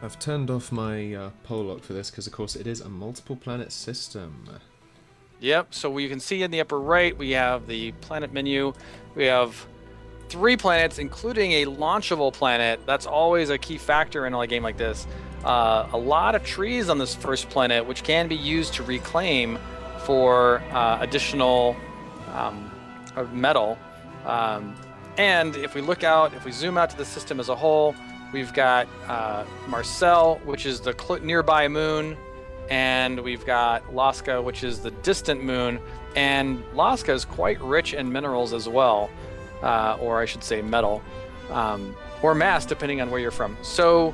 I've turned off my pole lock for this because, of course, it is a multiple planet system. Yep, so you can see in the upper right, we have the planet menu. We have 3 planets, including a launchable planet. That's always a key factor in a game like this. A lot of trees on this first planet, which can be used to reclaim for additional metal. And if we look out, if we zoom out to the system as a whole, we've got Marcel, which is the nearby moon, and we've got Lasca, which is the distant moon. And Lasca is quite rich in minerals as well, or I should say metal, or mass, depending on where you're from. So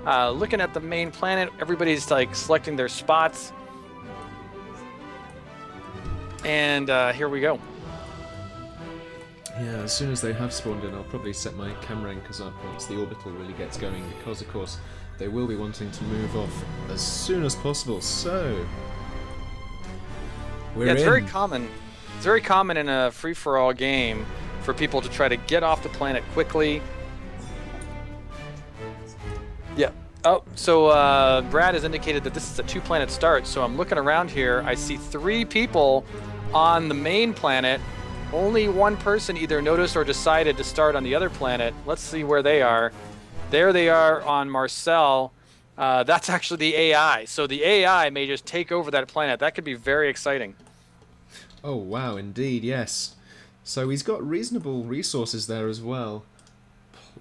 looking at the main planet, everybody's like selecting their spots. And here we go. Yeah, as soon as they have spawned in, I'll probably set my camera anchors up once the orbital really gets going, because, of course, they will be wanting to move off as soon as possible. So, it's very common. It's very common in a free-for-all game for people to try to get off the planet quickly. Yeah. Oh, so Brad has indicated that this is a 2-planet start. So I'm looking around here. I see 3 people on the main planet. Only 1 person either noticed or decided to start on the other planet. Let's see where they are. There they are on Marcel. That's actually the AI. So the AI may just take over that planet. That could be very exciting. Oh, wow, indeed, yes. So he's got reasonable resources there as well.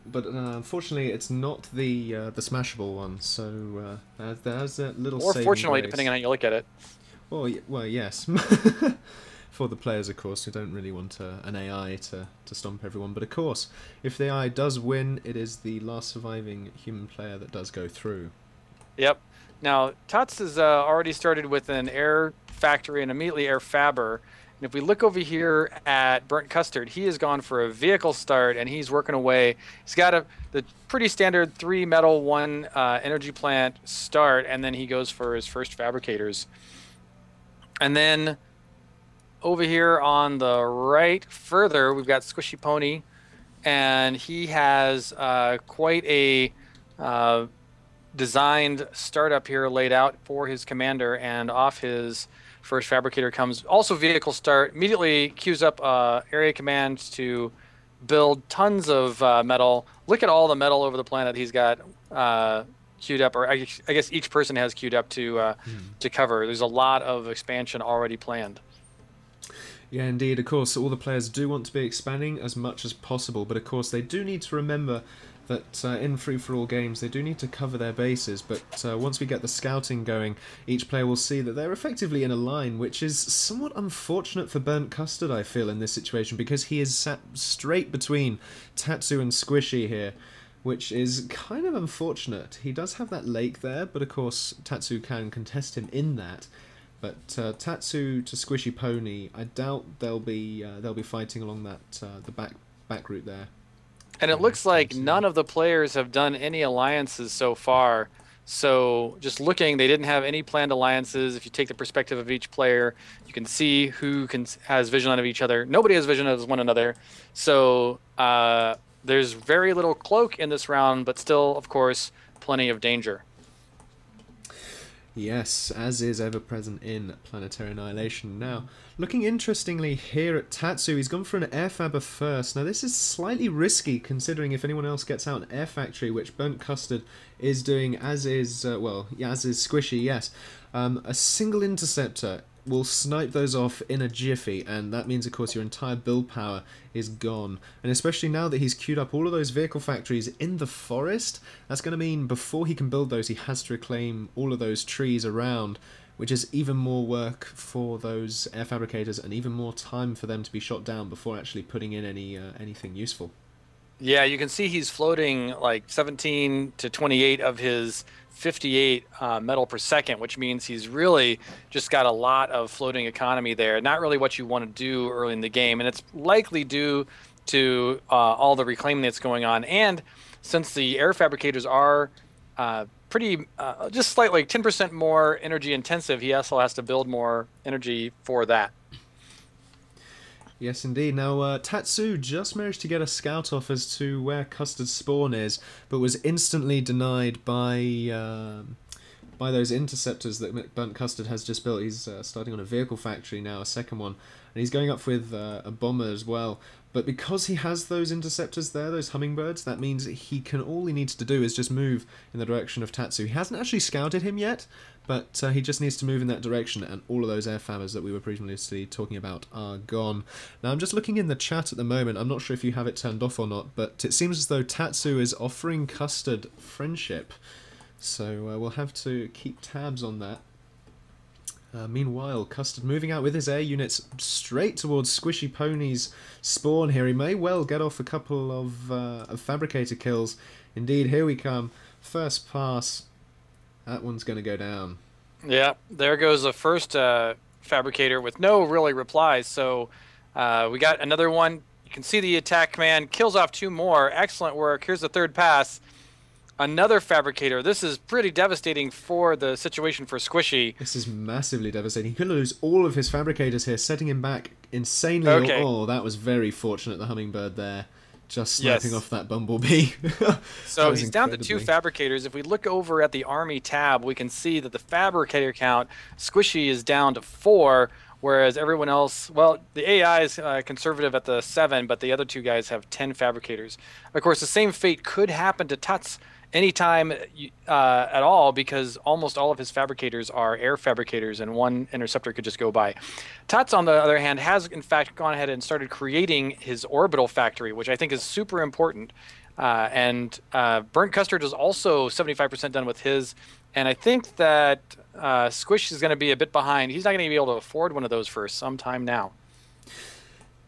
But unfortunately, it's not the smashable one. So there's a little or saving fortunately, grace. depending on how you look at it. Well, yes. For the players, of course, who don't really want an AI to stomp everyone. But of course, if the AI does win, it is the last surviving human player that does go through. Yep. Now, Tots has already started with an air factory and immediately air fabber. And if we look over here at Burntcustard, he has gone for a vehicle start, and he's working away. He's got the pretty standard 3 metal, 1 energy plant start, and then he goes for his first fabricators. And then over here on the right further, we've got Squishy Pony, and he has quite a designed startup here laid out for his commander, and off his first fabricator comes also vehicle start, immediately queues up area commands to build tons of metal. Look at all the metal over the planet he's got queued up, or I guess each person has queued up to cover. There's a lot of expansion already planned. Yeah, indeed. Of course, all the players do want to be expanding as much as possible, but of course they do need to remember that in free-for-all games they do need to cover their bases, but once we get the scouting going, each player will see that they're effectively in a line, which is somewhat unfortunate for Burntcustard, I feel, in this situation, because he is sat straight between Tatsu and Squishy here, which is kind of unfortunate. He does have that lake there, but of course Tatsu can contest him in that. But Tatsu to Squishy Pony, I doubt they'll be fighting along that the back route there. And it looks like none of the players have done any alliances so far. So just looking, they didn't have any planned alliances. If you take the perspective of each player, you can see who has vision of each other. Nobody has vision of one another. So there's very little Cloak in this round, but still, of course, plenty of danger. Yes, as is ever present in Planetary Annihilation. Now, looking interestingly here at Tatsu, he's gone for an air fabber first. Now, this is slightly risky considering if anyone else gets out an air factory, which Burntcustard is doing, as is, as is Squishy, yes. A single interceptor will snipe those off in a jiffy, and that means, of course, your entire build power is gone. And especially now that he's queued up all of those vehicle factories in the forest, that's going to mean before he can build those, he has to reclaim all of those trees around, which is even more work for those air fabricators and even more time for them to be shot down before actually putting in anything useful. Yeah, you can see he's floating like 17 to 28 of his 58 metal per second, which means he's really just got a lot of floating economy there. Not really what you want to do early in the game, and it's likely due to all the reclaiming that's going on. And since the air fabricators are pretty just slightly 10% more energy intensive, he also has to build more energy for that. Yes, indeed. Now, Tatsu just managed to get a scout off as to where Custard's spawn is, but was instantly denied by those interceptors that Burntcustard has just built. He's starting on a vehicle factory now, a second one, and he's going up with a bomber as well. But because he has those interceptors there, those hummingbirds, that means all he needs to do is just move in the direction of Tatsu. He hasn't actually scouted him yet, but he just needs to move in that direction, and all of those air fabbers that we were previously talking about are gone. Now, I'm just looking in the chat at the moment. I'm not sure if you have it turned off or not, but it seems as though Tatsu is offering Custard friendship. So we'll have to keep tabs on that. Meanwhile, Custard moving out with his air units straight towards Squishy Pony's spawn here. He may well get off a couple of fabricator kills. Indeed, here we come. First pass. That one's going to go down. Yeah, there goes the first fabricator with no really replies. So we got another one. You can see the attack command kills off 2 more. Excellent work. Here's the third pass. Another fabricator. This is pretty devastating for the situation for Squishy. This is massively devastating. He could lose all of his fabricators here, setting him back insanely. Okay. Oh, that was very fortunate, the hummingbird there. Just sniping off that bumblebee. So he's down to 2 fabricators. If we look over at the army tab, we can see that the fabricator count, Squishy is down to 4, whereas everyone else, well, the AI is conservative at the 7, but the other 2 guys have 10 fabricators. Of course, the same fate could happen to Tuts anytime at all, because almost all of his fabricators are air fabricators, and 1 interceptor could just go by. Tuts, on the other hand, has in fact gone ahead and started creating his orbital factory, which I think is super important. And Burntcustard is also 75% done with his, and I think that Squish is going to be a bit behind. He's not going to be able to afford one of those for some time now.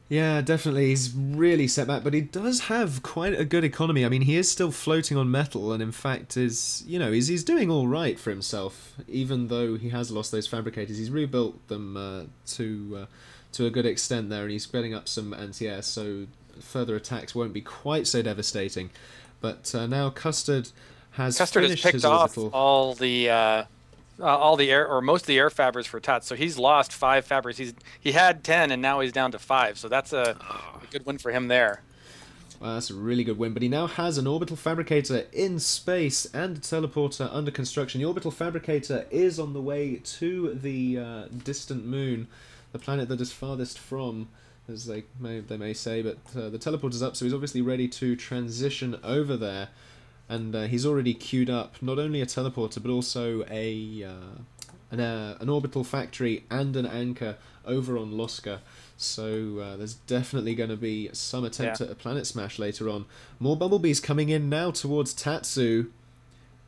Yeah, definitely. He's really set back, but he does have quite a good economy. I mean, he is still floating on metal, and in fact is, he's doing all right for himself, even though he has lost those fabricators. He's rebuilt them to a good extent there, and he's getting up some anti-air, so further attacks won't be quite so devastating. But now Custard has picked off all the air, or most of the air fabbers for Tots. So he's lost 5 fabbers. He had 10, and now he's down to 5. So that's a good win for him there. Well, that's a really good win. But he now has an orbital fabricator in space and a teleporter under construction. The orbital fabricator is on the way to the distant moon, the planet that is farthest from, as they may say. But the teleporter's up, so he's obviously ready to transition over there. And he's already queued up not only a teleporter, but also an orbital factory and an anchor over on Loska. So there's definitely going to be some attempt at a planet smash later on. More bumblebees coming in now towards Tatsu.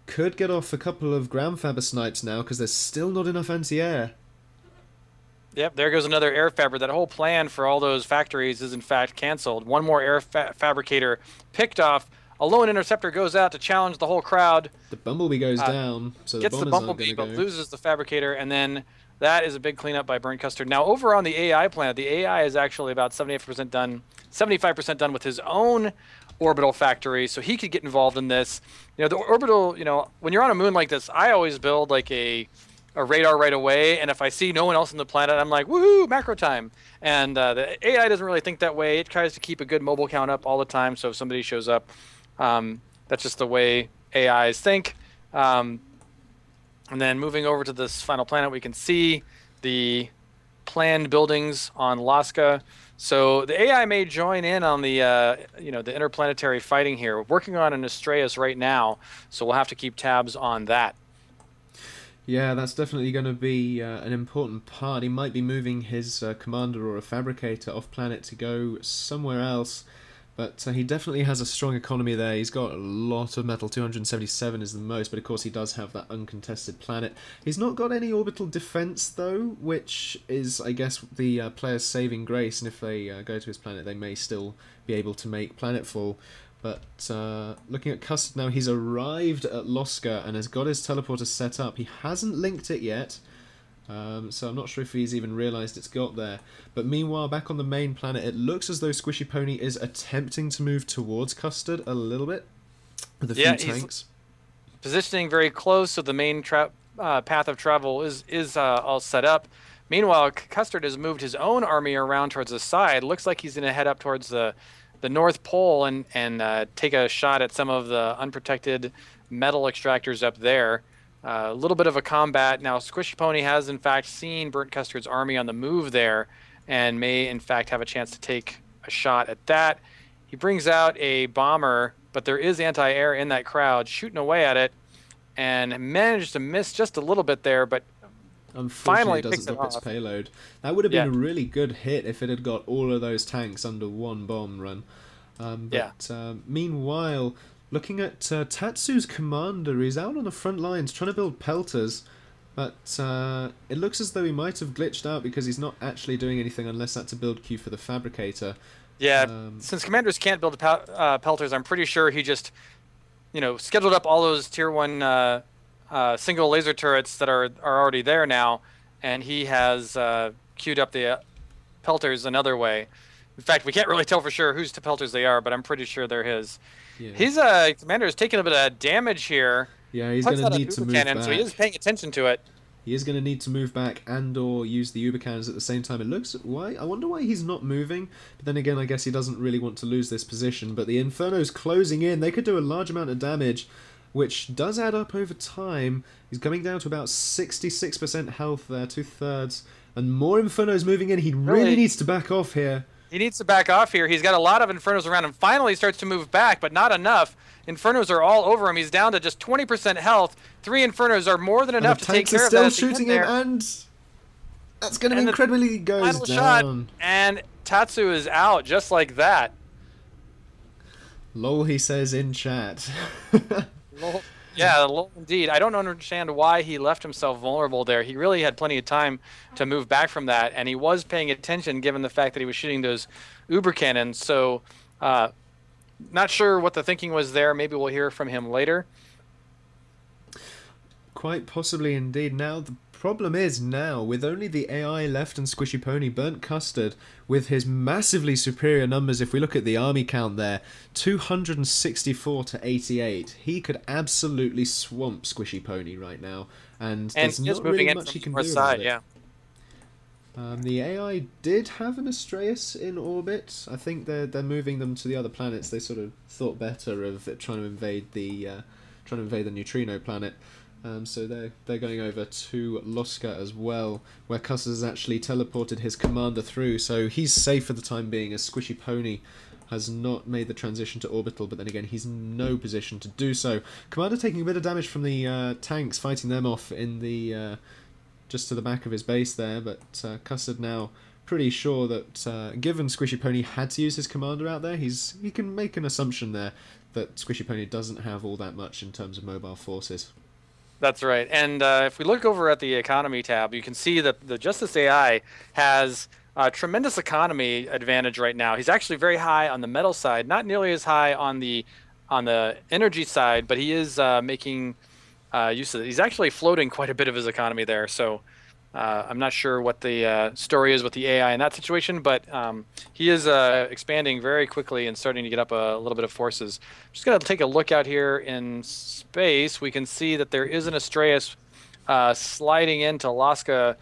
Could get off a couple of ground fabber snipes now, because there's still not enough anti-air. Yep, there goes another air fabber. That whole plan for all those factories is in fact canceled. One more air fabricator picked off. A lone interceptor goes out to challenge the whole crowd. The bumblebee goes down, so gets the bumblebee, but loses the fabricator, and then that is a big cleanup by Burntcustard. Now, over on the AI planet, the AI is actually about 75% done with his own orbital factory, so he could get involved in this. The orbital, when you're on a moon like this, I always build like a radar right away, and if I see no one else on the planet, I'm like, woohoo, macro time. And the AI doesn't really think that way. It tries to keep a good mobile count up all the time, so if somebody shows up, that's just the way AIs think. And then moving over to this final planet, we can see the planned buildings on Loska. So the AI may join in on the the interplanetary fighting here. We're working on an Astraeus right now, so we'll have to keep tabs on that. Yeah, that's definitely going to be an important part. He might be moving his commander or a fabricator off planet to go somewhere else. But he definitely has a strong economy there. He's got a lot of metal. 277 is the most, but of course he does have that uncontested planet. He's not got any orbital defense, though, which is, I guess, the player's saving grace. And if they go to his planet, they may still be able to make planetfall. But looking at Custard now, he's arrived at Loska and has got his teleporter set up. He hasn't linked it yet. So I'm not sure if he's even realised it's got there. But meanwhile, back on the main planet, it looks as though Squishy Pony is attempting to move towards Custard a little bit with a few tanks. Positioning very close, so the main path of travel is all set up. Meanwhile, Custard has moved his own army around towards the side. Looks like he's going to head up towards the North Pole and take a shot at some of the unprotected metal extractors up there. A little bit of a combat. Now, Squishy Pony has, in fact, seen Burntcustard's army on the move there and may, in fact, have a chance to take a shot at that. He brings out a bomber, but there is anti-air in that crowd shooting away at it and managed to miss just a little bit there, but unfortunately finally it doesn't drop its payload. That would have been a really good hit if it had got all of those tanks under one bomb run. Meanwhile, looking at Tatsu's commander, he's out on the front lines trying to build pelters, but it looks as though he might have glitched out because he's not actually doing anything unless that's a build queue for the fabricator. Yeah, since commanders can't build pelters, I'm pretty sure he just, scheduled up all those tier 1 single laser turrets that are already there now, and he has queued up the pelters another way. In fact, we can't really tell for sure whose pelters they are, but I'm pretty sure they're his. Yeah. His commander is taking a bit of damage here. Yeah, he's going to need to move back. So he is paying attention to it. He is going to need to move back and or use the Uber cannons at the same time. It looks... I wonder why he's not moving. But then again, I guess he doesn't really want to lose this position. But the Inferno's closing in. They could do a large amount of damage, which does add up over time. He's coming down to about 66% health there, 2/3. And more Infernos moving in. He really needs to back off here. He needs to back off here. He's got a lot of Infernos around him. Finally starts to move back, but not enough. Infernos are all over him. He's down to just 20% health. 3 Infernos are more than enough to take care of that. The tanks are still shooting him, and that's going to be incredibly goes down. Shot, and Tatsu is out just like that. Lol, he says in chat. Lol. Yeah, lol indeed. I don't understand why he left himself vulnerable there. He really had plenty of time to move back from that, and he was paying attention given the fact that he was shooting those Uber cannons. So, not sure what the thinking was there. Maybe we'll hear from him later. Quite possibly indeed. Now, the problem is now, with only the AI left and Squishy Pony, Burntcustard, with his massively superior numbers, if we look at the army count there, 264 to 88, he could absolutely swamp Squishy Pony right now. And there's not really much he can do about it. Yeah. The AI did have an Astraeus in orbit. I think they're moving them to the other planets. They sort of thought better of trying to invade the neutrino planet. So they're going over to Loska as well, where Cuss has actually teleported his commander through. So he's safe for the time being, as Squishy Pony has not made the transition to orbital, but then again he's in no position to do so. Commander taking a bit of damage from the tanks, fighting them off in the just to the back of his base there, but Custard now pretty sure that given Squishy Pony had to use his commander out there, he can make an assumption there that Squishy Pony doesn't have all that much in terms of mobile forces. That's right. And if we look over at the economy tab, you can see that the Justice AI has a tremendous economy advantage right now. He's actually very high on the metal side, not nearly as high on the energy side, but he is making use of it. He's actually floating quite a bit of his economy there. So I'm not sure what the story is with the AI in that situation, but he is expanding very quickly and starting to get up a little bit of forces. I'm just going to take a look out here in space. We can see that there is an Astraeus sliding into Alaska.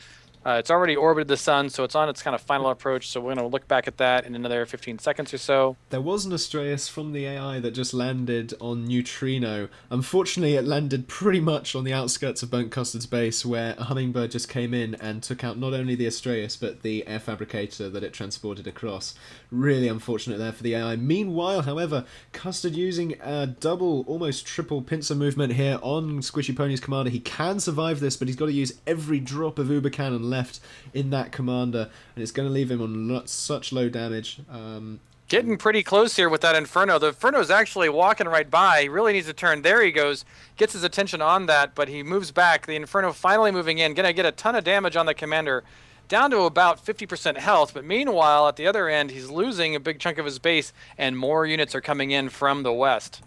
It's already orbited the sun, so it's on its kind of final approach, so we're going to look back at that in another 15 seconds or so. There was an Astraeus from the AI that just landed on Neutrino. Unfortunately, it landed pretty much on the outskirts of Burntcustard's base, where a Hummingbird just came in and took out not only the Astraeus, but the air fabricator that it transported across. Really unfortunate there for the AI. Meanwhile, however, Custard using a double, almost triple pincer movement here on Squishy Pony's commander. He can survive this, but he's got to use every drop of Uber Cannon left in that commander, and it's going to leave him on such low damage. Getting pretty close here with that Inferno. The Inferno's actually walking right by. He really needs to turn. There he goes. Gets his attention on that, but he moves back. The Inferno finally moving in. Going to get a ton of damage on the commander. Down to about 50% health, but meanwhile, at the other end, he's losing a big chunk of his base, and more units are coming in from the west.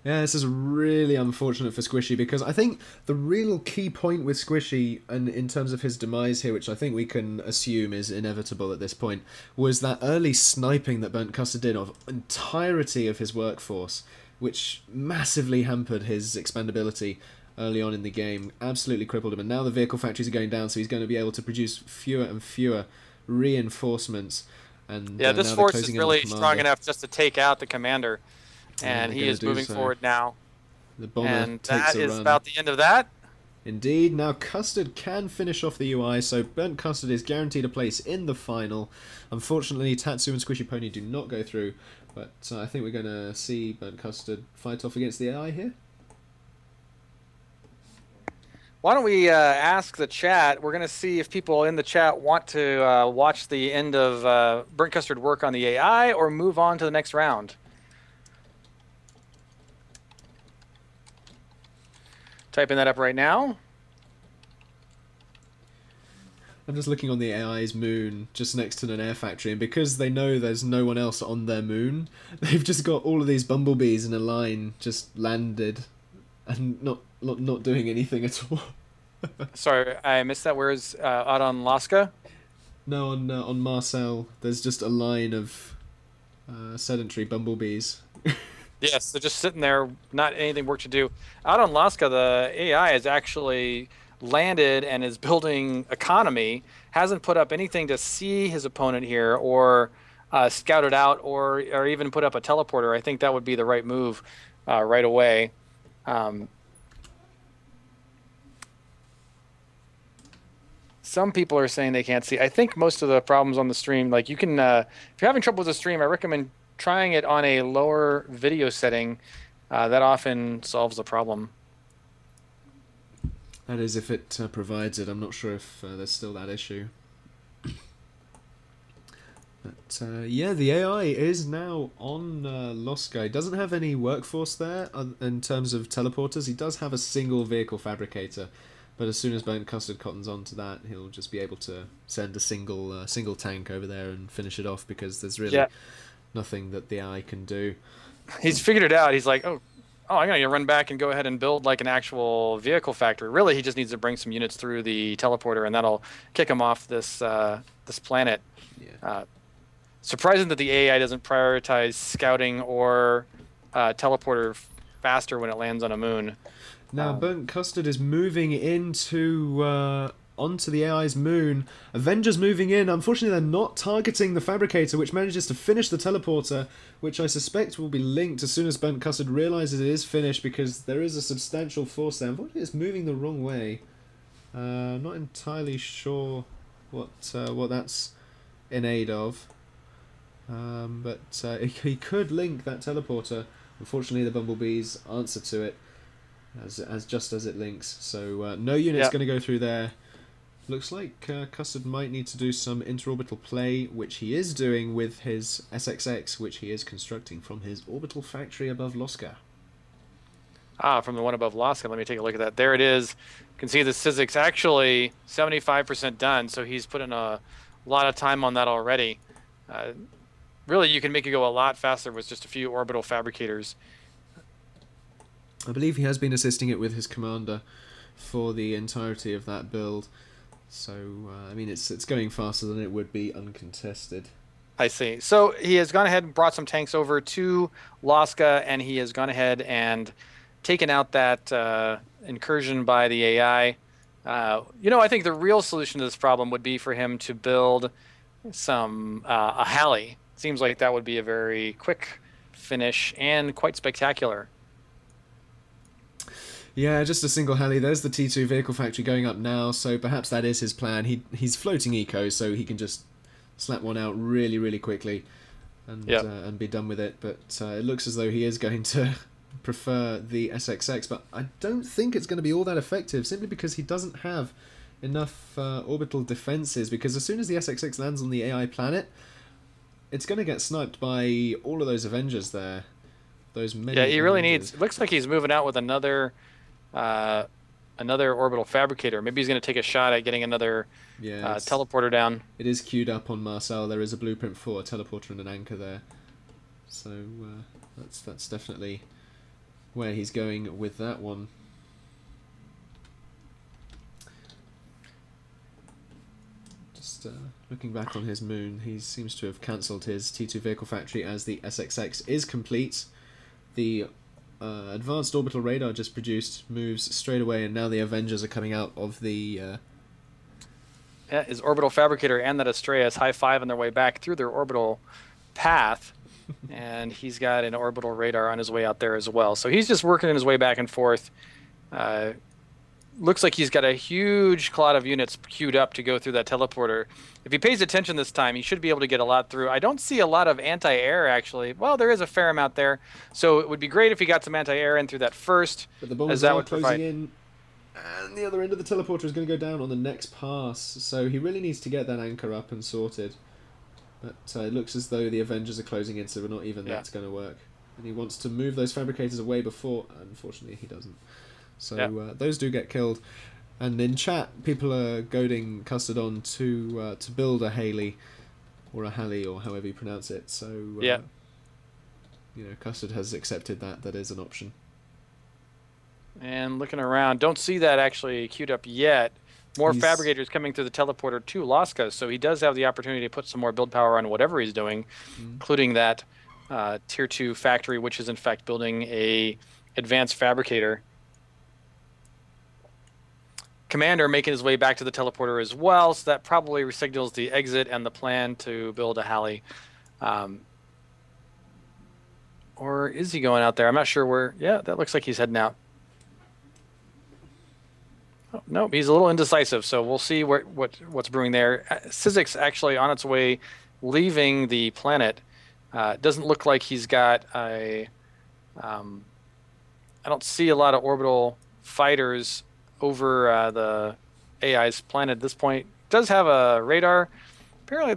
Yeah, this is really unfortunate for Squishy, because I think the real key point with Squishy, and in terms of his demise here, which I think we can assume is inevitable at this point, was that early sniping that Burntcustard did of entirety of his workforce, which massively hampered his expandability. early on in the game. Absolutely crippled him. And now the vehicle factories are going down, so he's going to be able to produce fewer and fewer reinforcements. And Yeah, now this they're force is closing in on the really strong commander. enough just to take out the commander. Yeah, And they're he gonna is do moving so. forward now. The bomber And takes that a is run. about the end of that. Indeed. Now Custard can finish off the UI, so Burntcustard is guaranteed a place in the final. Unfortunately, Tatsu and SquishyPon3 do not go through, but I think we're going to see Burntcustard fight off against the AI here. Why don't we ask the chat? We're going to see if people in the chat want to watch the end of Burntcustard work on the AI or move on to the next round. Typing that up right now. I'm just looking on the AI's moon just next to an air factory, and because they know there's no one else on their moon, they've just got all of these bumblebees in a line just landed and not doing anything at all. Sorry, I missed that. Where's out on Laska? No, on Marcel, there's just a line of sedentary bumblebees. Yes, they're just sitting there, not anything work to do. Out on Laska, the AI has actually landed and is building economy, hasn't put up anything to see his opponent here or scout it out or even put up a teleporter. I think that would be the right move right away. Some people are saying they can't see. I think most of the problems on the stream, like you can, if you're having trouble with the stream, I recommend trying it on a lower video setting. That often solves the problem. That is, if it provides it. I'm not sure if there's still that issue. But yeah, the AI is now on Loska. He doesn't have any workforce there in terms of teleporters. He does have a single vehicle fabricator. But as soon as Burntcustard cottons onto that, he'll just be able to send a single tank over there and finish it off, because there's really nothing that the AI can do. He's figured it out. He's like, oh, I'm going to run back and go ahead and build like an actual vehicle factory. Really, he just needs to bring some units through the teleporter, and that'll kick him off this this planet. Yeah. Surprising that the AI doesn't prioritize scouting or teleporter faster when it lands on a moon. Now, Burntcustard is moving into onto the AI's moon. Avengers moving in. Unfortunately, they're not targeting the Fabricator, which manages to finish the teleporter, which I suspect will be linked as soon as Burntcustard realizes it is finished, because there is a substantial force there. Unfortunately, it's moving the wrong way. Not entirely sure what that's in aid of. But he could link that teleporter. Unfortunately, the bumblebees answer to it just as it links. So no unit's going to go through there. Looks like Custard might need to do some interorbital play, which he is doing with his SXX, which he is constructing from his orbital factory above Loska. From the one above Laska. Let me take a look at that. There it is. You can see the Sizzix actually 75% done, so he's put in a lot of time on that already. Really, you can make it go a lot faster with just a few orbital fabricators. I believe he has been assisting it with his commander for the entirety of that build. So, I mean, it's going faster than it would be uncontested. I see. So he has gone ahead and brought some tanks over to Laska, and he has gone ahead and taken out that incursion by the AI. I think the real solution to this problem would be for him to build a Halley. Seems like that would be a very quick finish and quite spectacular. Yeah, just a single heli. There's the T2 vehicle factory going up now, so perhaps that is his plan. He's floating eco, so he can just slap one out really, really quickly and be done with it. But it looks as though he is going to prefer the SXX, but I don't think it's going to be all that effective, simply because he doesn't have enough orbital defenses, because as soon as the SXX lands on the AI planet, it's going to get sniped by all of those Avengers there. Those many he really Avengers. needs... It looks like he's moving out with another orbital fabricator. Maybe he's going to take a shot at getting another teleporter down. It is queued up on Marcel. There is a blueprint for a teleporter and an anchor there. So that's definitely where he's going with that one. Just looking back on his moon, he seems to have cancelled his T2 vehicle factory as the SXX is complete. The advanced orbital radar just produced moves straight away, and now the Avengers are coming out of the... Yeah, his orbital fabricator and that Astrea high-five on their way back through their orbital path. And he's got an orbital radar on his way out there as well. So he's just working his way back and forth. Looks like he's got a huge cloud of units queued up to go through that teleporter. If he pays attention this time, he should be able to get a lot through. I don't see a lot of anti-air, actually. Well, there is a fair amount there. So it would be great if he got some anti-air in through that first. But the bombs are closing in. And the other end of the teleporter is going to go down on the next pass. So he really needs to get that anchor up and sorted. But it looks as though the Avengers are closing in, so not even that's going to work. And he wants to move those fabricators away before... Unfortunately, he doesn't. So those do get killed. And in chat, people are goading Custard on to build a Haley, or a Halley, or however you pronounce it. So, you know, Custard has accepted that is an option. And looking around, don't see that actually queued up yet. More fabricators coming through the teleporter to Laska, so he does have the opportunity to put some more build power on whatever he's doing, including that Tier 2 factory, which is in fact building a advanced fabricator. Commander making his way back to the teleporter as well, so that probably signals the exit and the plan to build a Halley. Or is he going out there? I'm not sure where. Yeah, that looks like he's heading out. Oh, nope, he's a little indecisive, so we'll see what's brewing there. Sizzix actually on its way, leaving the planet. It doesn't look like he's got a... I don't see a lot of orbital fighters over the AI's planet at this point. It does have a radar. Apparently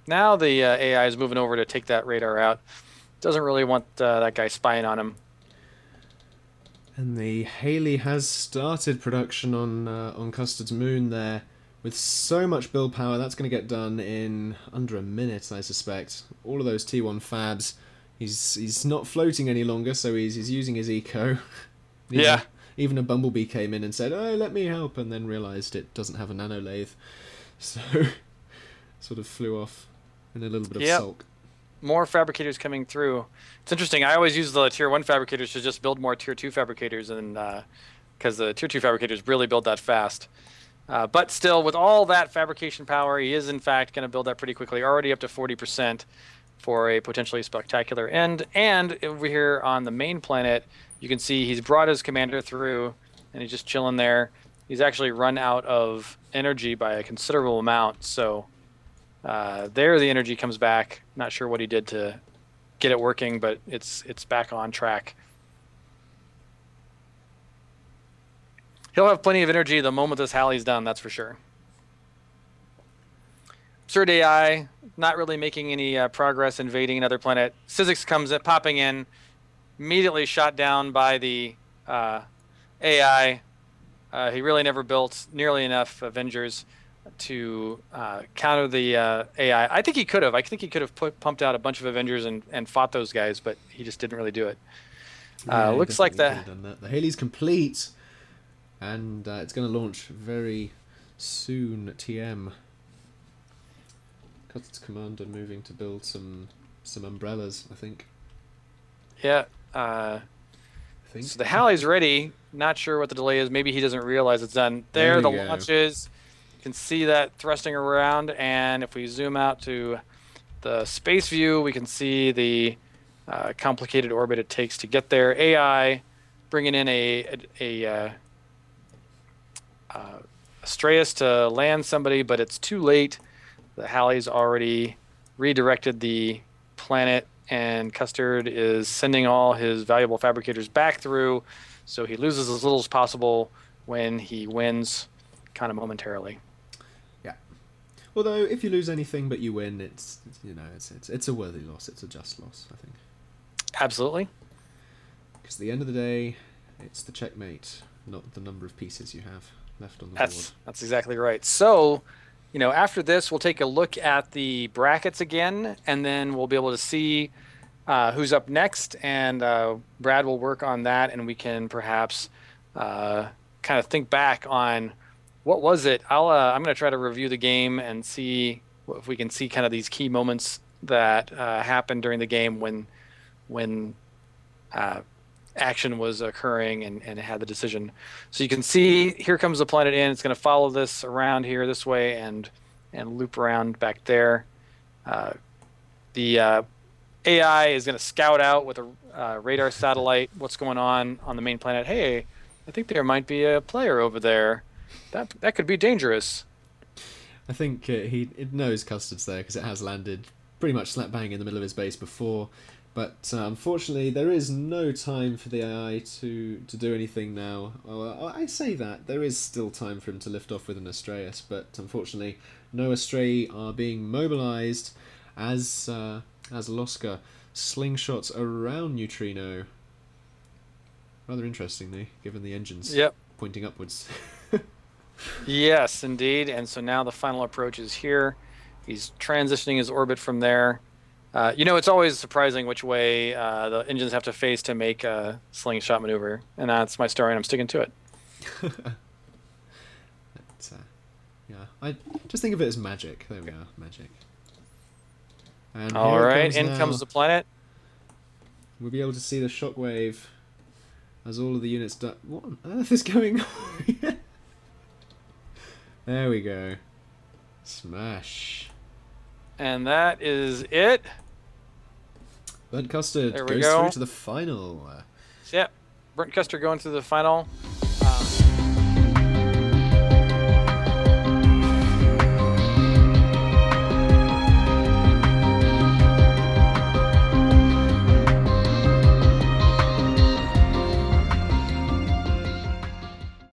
now the AI is moving over to take that radar out. Doesn't really want that guy spying on him. And the Haley has started production on Custard's moon there. With so much build power, that's going to get done in under a minute, I suspect. All of those T1 fabs. He's not floating any longer, so he's using his eco. Even a bumblebee came in and said, "Oh, let me help," and then realised it doesn't have a nano lathe. So, sort of flew off in a little bit of sulk. More fabricators coming through. It's interesting. I always use the Tier 1 fabricators to just build more Tier 2 fabricators, and because the Tier 2 fabricators really build that fast. But still, with all that fabrication power, he is in fact going to build that pretty quickly, already up to 40% for a potentially spectacular end. And over here on the main planet, you can see he's brought his commander through, and he's just chilling there. He's actually run out of energy by a considerable amount, so... there the energy comes back. Not sure what he did to get it working, but it's back on track. He'll have plenty of energy the moment this Halley's done, that's for sure. Absurd AI, not really making any progress invading another planet. Sizzix comes in, popping in, immediately shot down by the AI. He really never built nearly enough Avengers to counter the AI. I think he could have. I think he could have pumped out a bunch of Avengers and fought those guys, but he just didn't really do it. Looks like the Haley's complete, and it's going to launch very soon. TM. Custard's commander moving to build some umbrellas, I think. Yeah. So the Halley's ready. Not sure what the delay is. Maybe he doesn't realize it's done. There the launch is. You can see that thrusting around, and if we zoom out to the space view, we can see the complicated orbit it takes to get there. AI bringing in a Astreus to land somebody, but it's too late. The Halley's already redirected the planet, and Custard is sending all his valuable fabricators back through, so he loses as little as possible when he wins kind of momentarily. Although, if you lose anything but you win, it's a worthy loss. It's a just loss, I think. Absolutely. Because at the end of the day, it's the checkmate, not the number of pieces you have left on the board. That's exactly right. So, after this, we'll take a look at the brackets again, and then we'll be able to see who's up next, and Brad will work on that, and we can perhaps kind of think back on what was it? I'm going to try to review the game and see if we can see kind of these key moments that happened during the game when when action was occurring and had the decision. So you can see here comes the planet in. It's going to follow this around here this way and loop around back there. The AI is going to scout out with a radar satellite what's going on the main planet. Hey, I think there might be a player over there. That could be dangerous. I think it knows Custard's there because it has landed pretty much slap bang in the middle of his base before. But unfortunately, there is no time for the AI to do anything now. I say that. There is still time for him to lift off with an Astraeus, but unfortunately, no Astray are being mobilised as Loska slingshots around Neutrino. Rather interestingly, given the engines pointing upwards. Yes, indeed. And so now the final approach is here. He's transitioning his orbit from there. It's always surprising which way the engines have to face to make a slingshot maneuver. And that's my story, and I'm sticking to it. I just think of it as magic. There we are, magic. And all right, in comes the planet. We'll be able to see the shockwave as all of the units die. What on earth is going on? There we go. Smash. And that is it. Burntcustard goes through to the final. Yeah, Burntcustard going through the final.